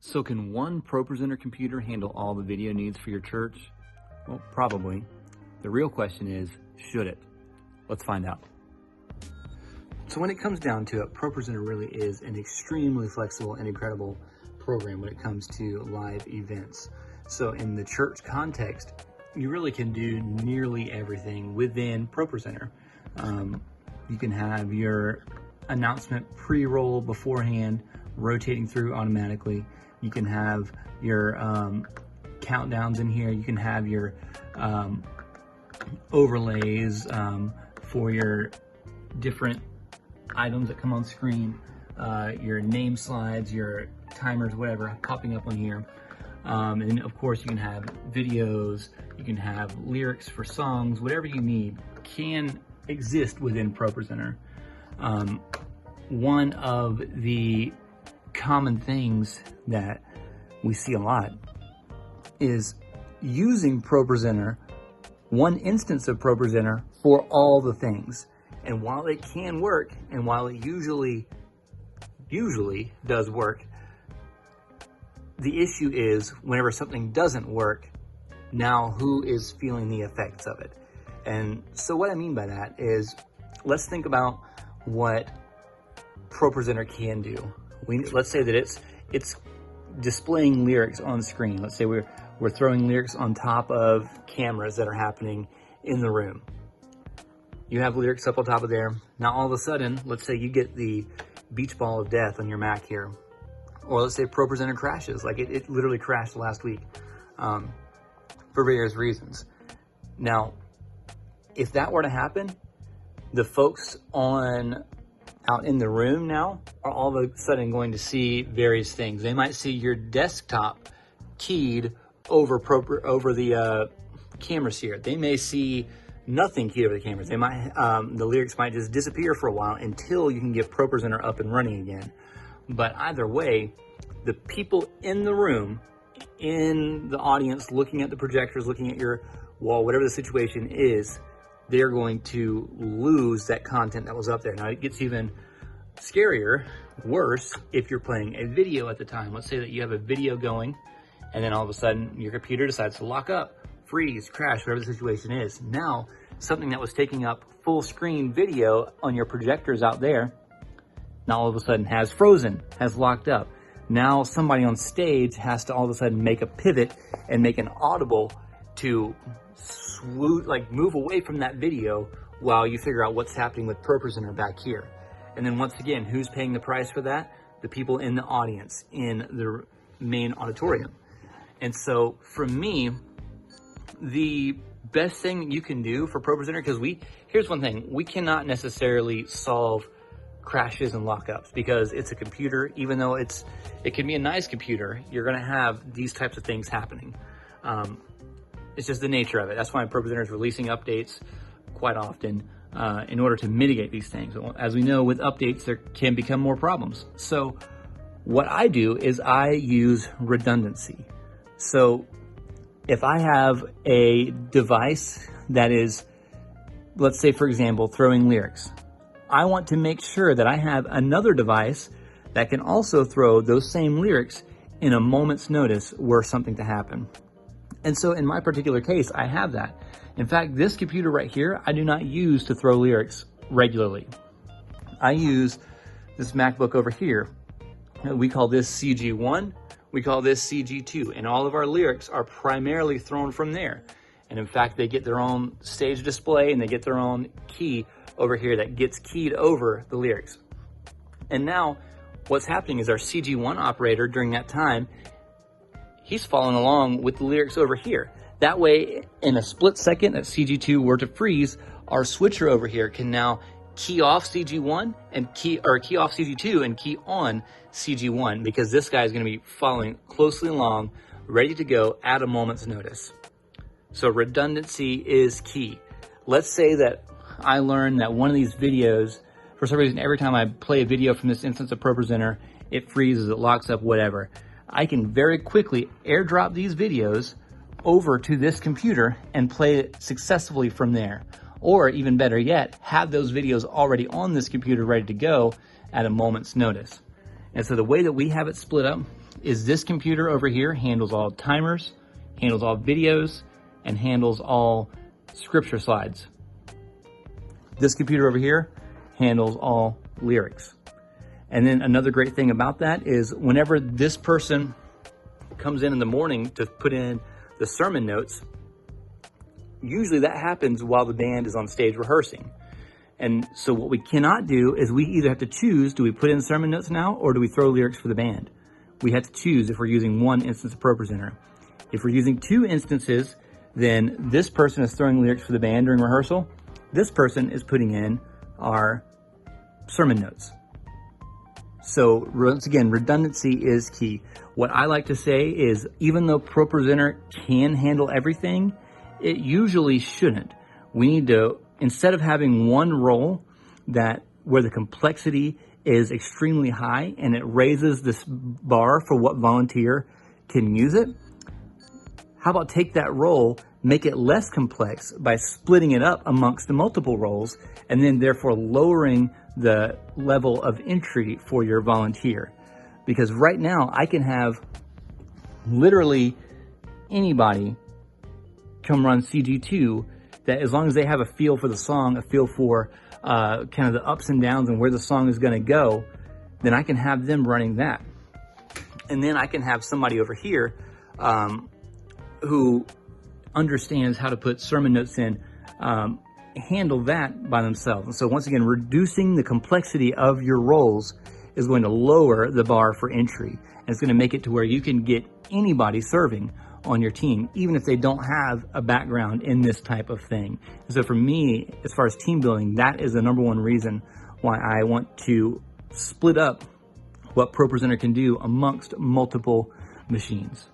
So can one ProPresenter computer handle all the video needs for your church? Well, probably. The real question is, should it? Let's find out. So when it comes down to it, ProPresenter really is an extremely flexible and incredible program when it comes to live events. So in the church context, you really can do nearly everything within ProPresenter. You can have your announcement pre-roll beforehand, rotating through automatically. You can have your countdowns in here. You can have your overlays for your different items that come on screen, your name slides, your timers, whatever, popping up on here. And then of course you can have videos, you can have lyrics for songs, whatever you need can exist within ProPresenter. One of the common things that we see a lot is using ProPresenter, one instance of ProPresenter for all the things. And while it can work, and while it usually does work, the issue is whenever something doesn't work, now who is feeling the effects of it? And so what I mean by that is, let's think about what ProPresenter can do. Let's say that it's displaying lyrics on screen. Let's say we're throwing lyrics on top of cameras that are happening in the room. You have lyrics up on top of there. Now all of a sudden, let's say you get the beach ball of death on your Mac here. Or let's say ProPresenter crashes, like it literally crashed last week for various reasons. Now, if that were to happen, the folks out in the room now are all of a sudden going to see various things. They might see your desktop keyed over the cameras here. They may see nothing keyed over the cameras. They might the lyrics might just disappear for a while until you can get ProPresenter up and running again. But either way, the people in the room, in the audience, looking at the projectors, looking at your wall, whatever the situation is, they're going to lose that content that was up there. Now it gets even scarier, worse, if you're playing a video at the time. Let's say that you have a video going, and then all of a sudden your computer decides to lock up, freeze, crash, whatever the situation is. Now, something that was taking up full screen video on your projectors out there, now all of a sudden has frozen, has locked up. Now somebody on stage has to all of a sudden make a pivot and make an audible to move away from that video while you figure out what's happening with ProPresenter back here. And then once again, who's paying the price for that? The people in the audience, in the main auditorium. And so for me, the best thing you can do for ProPresenter, because here's one thing, we cannot necessarily solve crashes and lockups because it's a computer. Even though it can be a nice computer, you're going to have these types of things happening. It's just the nature of it. That's why ProPresenter is releasing updates quite often in order to mitigate these things. As we know, with updates, there can become more problems. So what I do is I use redundancy. So if I have a device that is, let's say, for example, throwing lyrics, I want to make sure that I have another device that can also throw those same lyrics in a moment's notice were something to happen. And so in my particular case, I have that. In fact, this computer right here, I do not use to throw lyrics regularly. I use this MacBook over here. We call this CG1, we call this CG2, and all of our lyrics are primarily thrown from there. And in fact, they get their own stage display and they get their own key over here that gets keyed over the lyrics. And now what's happening is our CG1 operator during that time, he's following along with the lyrics over here. That way, in a split second that CG2 were to freeze, our switcher over here can now key off CG1 and key off CG2 and key on CG1, because this guy is going to be following closely along, ready to go at a moment's notice. So redundancy is key. Let's say that I learned that one of these videos, for some reason, every time I play a video from this instance of ProPresenter, it freezes, it locks up, whatever. I can very quickly airdrop these videos over to this computer and play it successfully from there. Or even better yet, have those videos already on this computer ready to go at a moment's notice. And so the way that we have it split up is this computer over here handles all timers, handles all videos, and handles all scripture slides. This computer over here handles all lyrics. And then another great thing about that is whenever this person comes in the morning to put in the sermon notes, usually that happens while the band is on stage rehearsing. And so what we cannot do is we either have to choose, do we put in sermon notes now or do we throw lyrics for the band? We have to choose if we're using one instance of ProPresenter. If we're using two instances, then this person is throwing lyrics for the band during rehearsal. This person is putting in our sermon notes. So once again, redundancy is key. What I like to say is even though ProPresenter can handle everything, it usually shouldn't. We need to, instead of having one role where the complexity is extremely high and it raises this bar for what volunteer can use it, how about take that role, make it less complex by splitting it up amongst the multiple roles, and then therefore lowering the level of entry for your volunteer. Because right now I can have literally anybody come run CG2 that, as long as they have a feel for the song, a feel for kind of the ups and downs and where the song is going to go, then I can have them running that. And then I can have somebody over here who understands how to put sermon notes in, handle that by themselves. And so once again, reducing the complexity of your roles is going to lower the bar for entry. And it's going to make it to where you can get anybody serving on your team, even if they don't have a background in this type of thing. And so for me, as far as team building, that is the number one reason why I want to split up what ProPresenter can do amongst multiple machines.